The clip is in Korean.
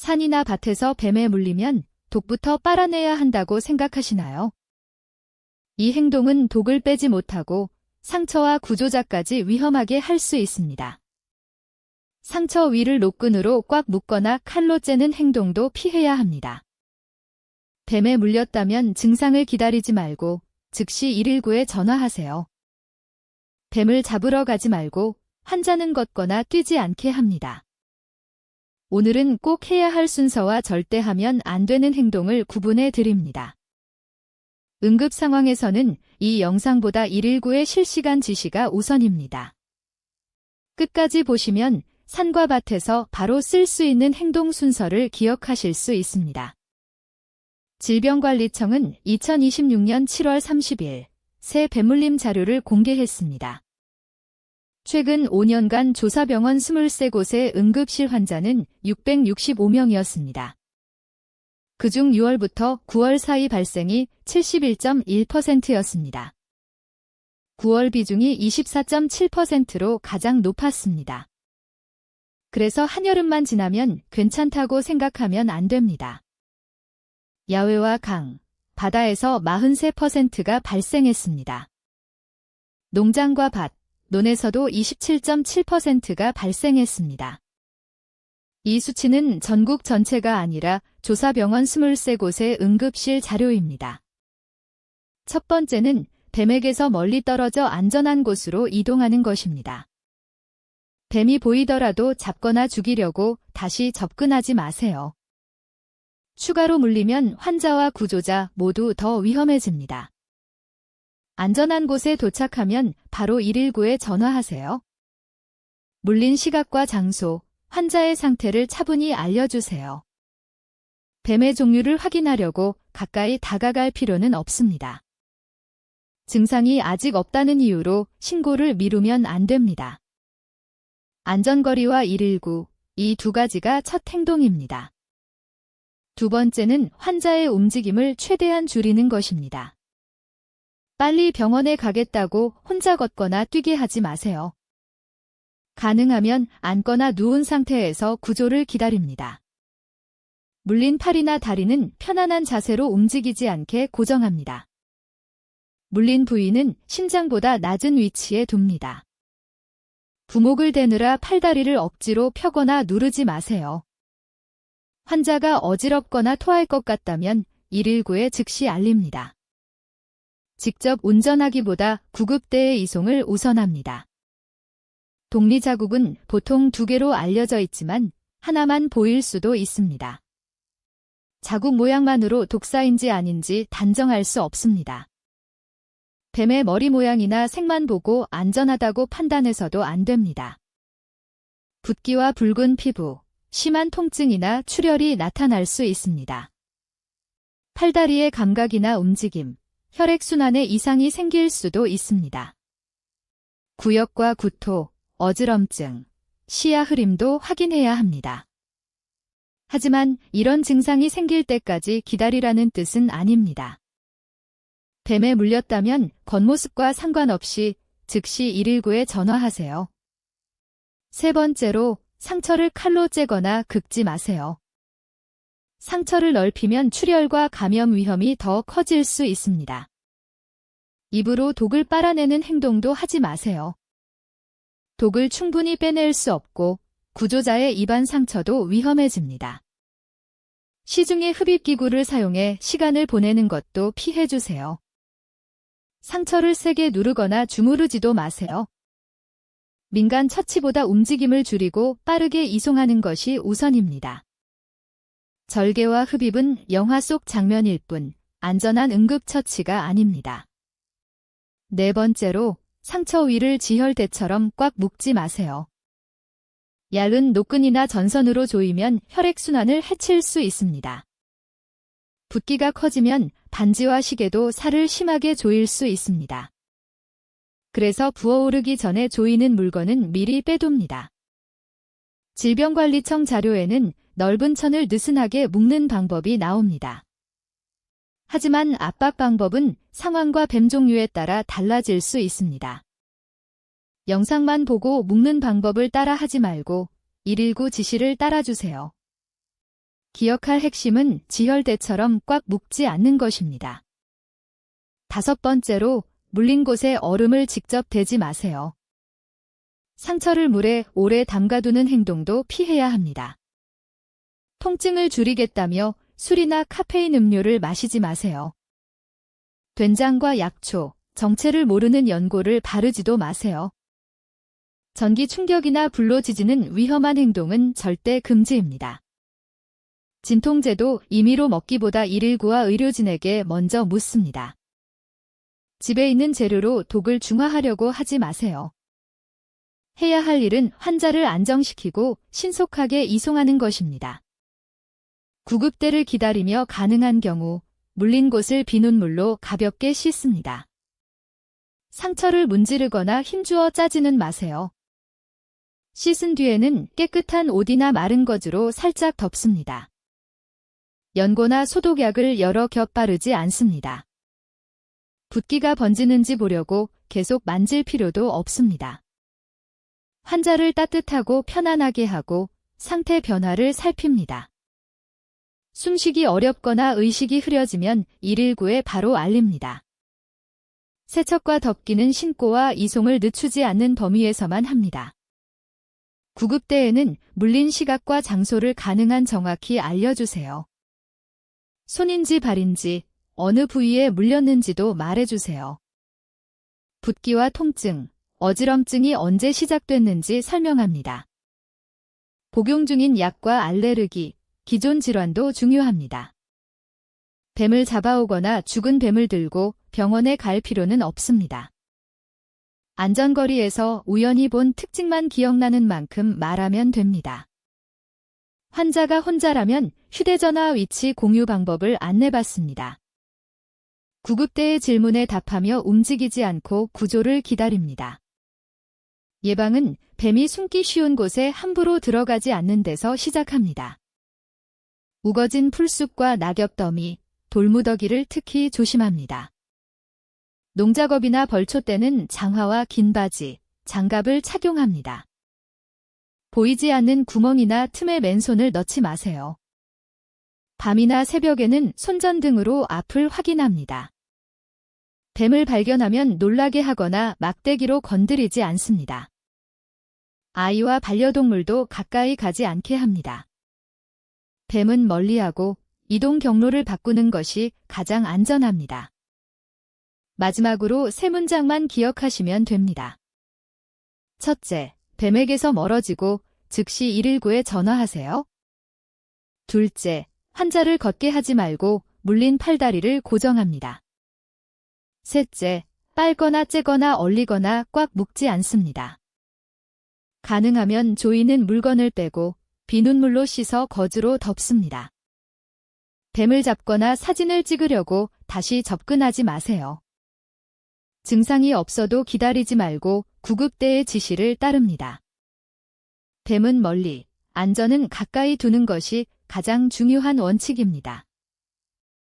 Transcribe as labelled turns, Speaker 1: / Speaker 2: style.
Speaker 1: 산이나 밭에서 뱀에 물리면 독부터 빨아내야 한다고 생각하시나요? 이 행동은 독을 빼지 못하고 상처와 구조자까지 위험하게 할 수 있습니다. 상처 위를 노끈으로 꽉 묶거나 칼로 째는 행동도 피해야 합니다. 뱀에 물렸다면 증상을 기다리지 말고 즉시 119에 전화하세요. 뱀을 잡으러 가지 말고 환자는 걷거나 뛰지 않게 합니다. 오늘은 꼭 해야 할 순서와 절대 하면 안 되는 행동을 구분해 드립니다. 응급 상황에서는 이 영상보다 119의 실시간 지시가 우선입니다. 끝까지 보시면 산과 밭에서 바로 쓸 수 있는 행동 순서를 기억하실 수 있습니다. 질병관리청은 2026년 7월 30일 새 뱀물림 자료를 공개했습니다. 최근 5년간 조사병원 23곳의 응급실 환자는 665명이었습니다. 그중 6월부터 9월 사이 발생이 71.1%였습니다. 9월 비중이 24.7%로 가장 높았습니다. 그래서 한여름만 지나면 괜찮다고 생각하면 안 됩니다. 야외와 강, 바다에서 43%가 발생했습니다. 농장과 밭, 논에서도 27.7%가 발생했습니다. 이 수치는 전국 전체가 아니라 조사병원 23곳의 응급실 자료입니다. 첫 번째는 뱀에게서 멀리 떨어져 안전한 곳으로 이동하는 것입니다. 뱀이 보이더라도 잡거나 죽이려고 다시 접근하지 마세요. 추가로 물리면 환자와 구조자 모두 더 위험해집니다. 안전한 곳에 도착하면 바로 119에 전화하세요. 물린 시각과 장소, 환자의 상태를 차분히 알려주세요. 뱀의 종류를 확인하려고 가까이 다가갈 필요는 없습니다. 증상이 아직 없다는 이유로 신고를 미루면 안 됩니다. 안전거리와 119, 이 두 가지가 첫 행동입니다. 두 번째는 환자의 움직임을 최대한 줄이는 것입니다. 빨리 병원에 가겠다고 혼자 걷거나 뛰게 하지 마세요. 가능하면 앉거나 누운 상태에서 구조를 기다립니다. 물린 팔이나 다리는 편안한 자세로 움직이지 않게 고정합니다. 물린 부위는 심장보다 낮은 위치에 둡니다. 부목을 대느라 팔다리를 억지로 펴거나 누르지 마세요. 환자가 어지럽거나 토할 것 같다면 119에 즉시 알립니다. 직접 운전하기보다 구급대의 이송을 우선합니다. 독리자국은 보통 2개로 알려져 있지만 하나만 보일 수도 있습니다. 자국 모양만으로 독사인지 아닌지 단정할 수 없습니다. 뱀의 머리 모양이나 색만 보고 안전하다고 판단해서도 안 됩니다. 붓기와 붉은 피부, 심한 통증이나 출혈이 나타날 수 있습니다. 팔다리의 감각이나 움직임, 혈액순환에 이상이 생길 수도 있습니다. 구역과 구토, 어지럼증, 시야 흐림도 확인해야 합니다. 하지만 이런 증상이 생길 때까지 기다리라는 뜻은 아닙니다. 뱀에 물렸다면 겉모습과 상관없이 즉시 119에 전화하세요. 세 번째로 상처를 칼로 째거나 긁지 마세요. 상처를 넓히면 출혈과 감염 위험이 더 커질 수 있습니다. 입으로 독을 빨아내는 행동도 하지 마세요. 독을 충분히 빼낼 수 없고 구조자의 입안 상처도 위험해집니다. 시중의 흡입기구를 사용해 시간을 보내는 것도 피해주세요. 상처를 세게 누르거나 주무르지도 마세요. 민간 처치보다 움직임을 줄이고 빠르게 이송하는 것이 우선입니다. 절개와 흡입은 영화 속 장면일 뿐 안전한 응급처치가 아닙니다. 네 번째로 상처 위를 지혈대처럼 꽉 묶지 마세요. 얇은 노끈이나 전선으로 조이면 혈액순환을 해칠 수 있습니다. 붓기가 커지면 반지와 시계도 살을 심하게 조일 수 있습니다. 그래서 부어오르기 전에 조이는 물건은 미리 빼둡니다. 질병관리청 자료에는 넓은 천을 느슨하게 묶는 방법이 나옵니다. 하지만 압박 방법은 상황과 뱀 종류에 따라 달라질 수 있습니다. 영상만 보고 묶는 방법을 따라 하지 말고 119 지시를 따라주세요. 기억할 핵심은 지혈대처럼 꽉 묶지 않는 것입니다. 5번째로, 물린 곳에 얼음을 직접 대지 마세요. 상처를 물에 오래 담가두는 행동도 피해야 합니다. 통증을 줄이겠다며 술이나 카페인 음료를 마시지 마세요. 된장과 약초, 정체를 모르는 연고를 바르지도 마세요. 전기 충격이나 불로 지지는 위험한 행동은 절대 금지입니다. 진통제도 임의로 먹기보다 119와 의료진에게 먼저 묻습니다. 집에 있는 재료로 독을 중화하려고 하지 마세요. 해야 할 일은 환자를 안정시키고 신속하게 이송하는 것입니다. 구급대를 기다리며 가능한 경우 물린 곳을 비눗물로 가볍게 씻습니다. 상처를 문지르거나 힘주어 짜지는 마세요. 씻은 뒤에는 깨끗한 옷이나 마른 거즈로 살짝 덮습니다. 연고나 소독약을 여러 겹 바르지 않습니다. 붓기가 번지는지 보려고 계속 만질 필요도 없습니다. 환자를 따뜻하고 편안하게 하고 상태 변화를 살핍니다. 숨쉬기 어렵거나 의식이 흐려지면 119에 바로 알립니다. 세척과 덮기는 신고와 이송을 늦추지 않는 범위에서만 합니다. 구급대에는 물린 시각과 장소를 가능한 정확히 알려주세요. 손인지 발인지, 어느 부위에 물렸는지도 말해주세요. 붓기와 통증, 어지럼증이 언제 시작됐는지 설명합니다. 복용 중인 약과 알레르기, 기존 질환도 중요합니다. 뱀을 잡아오거나 죽은 뱀을 들고 병원에 갈 필요는 없습니다. 안전거리에서 우연히 본 특징만 기억나는 만큼 말하면 됩니다. 환자가 혼자라면 휴대전화 위치 공유 방법을 안내받습니다. 구급대의 질문에 답하며 움직이지 않고 구조를 기다립니다. 예방은 뱀이 숨기 쉬운 곳에 함부로 들어가지 않는 데서 시작합니다. 우거진 풀숲과 낙엽더미, 돌무더기를 특히 조심합니다. 농작업이나 벌초 때는 장화와 긴 바지, 장갑을 착용합니다. 보이지 않는 구멍이나 틈에 맨손을 넣지 마세요. 밤이나 새벽에는 손전등으로 앞을 확인합니다. 뱀을 발견하면 놀라게 하거나 막대기로 건드리지 않습니다. 아이와 반려동물도 가까이 가지 않게 합니다. 뱀은 멀리하고 이동 경로를 바꾸는 것이 가장 안전합니다. 마지막으로 3문장만 기억하시면 됩니다. 첫째, 뱀에게서 멀어지고 즉시 119에 전화하세요. 둘째, 환자를 걷게 하지 말고 물린 팔다리를 고정합니다. 셋째, 빨거나 째거나 얼리거나 꽉 묶지 않습니다. 가능하면 조이는 물건을 빼고 비눗물로 씻어 거즈로 덮습니다. 뱀을 잡거나 사진을 찍으려고 다시 접근하지 마세요. 증상이 없어도 기다리지 말고 구급대의 지시를 따릅니다. 뱀은 멀리, 안전은 가까이 두는 것이 가장 중요한 원칙입니다.